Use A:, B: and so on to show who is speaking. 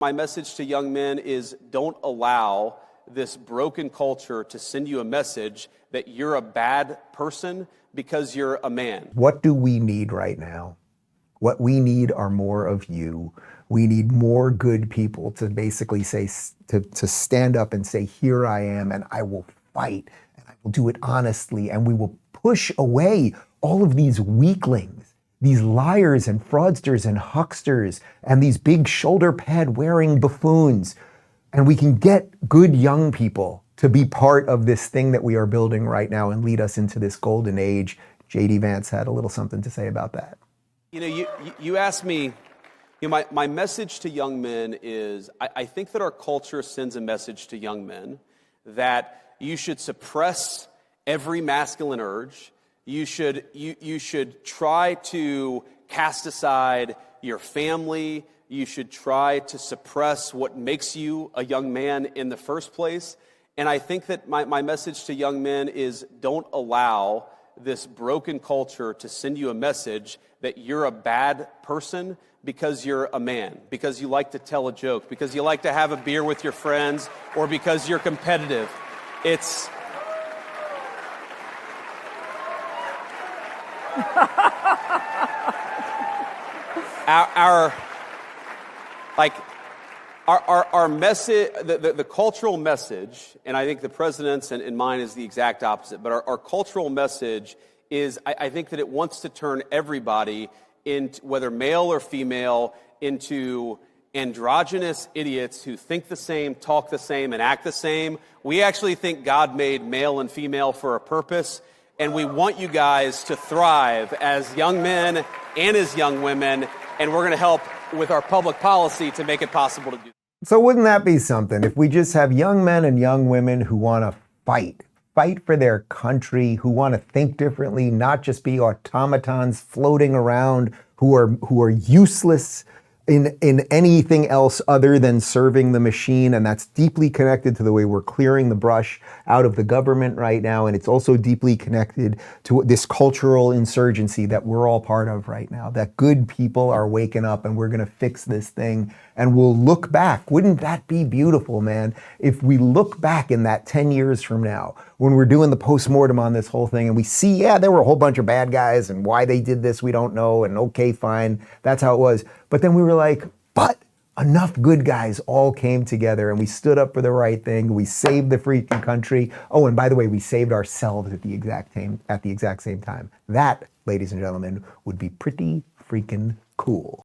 A: My message to young men is don't allow this broken culture to send you a message that you're a bad person because you're a man.
B: What do we need right now? What we need are more of you. We need more good people to basically say, to stand up and say, here I am, and I will fight, and I will do it honestly, and we will push away all of these weaklings, these liars and fraudsters and hucksters, and these big shoulder pad wearing buffoons. And we can get good young people to be part of this thing that we are building right now and lead us into this golden age. JD Vance had a little something to say about that.
A: You know, you asked me, my message to young men is, I think that our culture sends a message to young men that you should suppress every masculine urge. You should try to cast aside your family. You should try to suppress what makes you a young man in the first place. And I think that my message to young men is don't allow this broken culture to send you a message that you're a bad person because you're a man, because you like to tell a joke, because you like to have a beer with your friends, or because you're competitive. It's... Our message, the cultural message, and I think the president's and mine is the exact opposite, but our cultural message is, I think that it wants to turn everybody, into, whether male or female, into androgynous idiots who think the same, talk the same, and act the same. We actually think God made male and female for a purpose, and we want you guys to thrive as young men and as young women, and we're going to help with our public policy to make it possible to do that.
B: So wouldn't that be something if we just have young men and young women who want to fight for their country, who want to think differently, not just be automatons floating around who are useless in anything else other than serving the machine. And that's deeply connected to the way we're clearing the brush out of the government right now. And it's also deeply connected to this cultural insurgency that we're all part of right now, that good people are waking up and we're going to fix this thing. And we'll look back. Wouldn't that be beautiful, man? If we look back in that 10 years from now, when we're doing the postmortem on this whole thing and we see, yeah, there were a whole bunch of bad guys and why they did this, we don't know. And okay, fine. That's how it was. But then we were like, but enough good guys all came together and we stood up for the right thing. We saved the freaking country. Oh, and by the way, we saved ourselves at the exact same time. That, ladies and gentlemen, would be pretty freaking cool.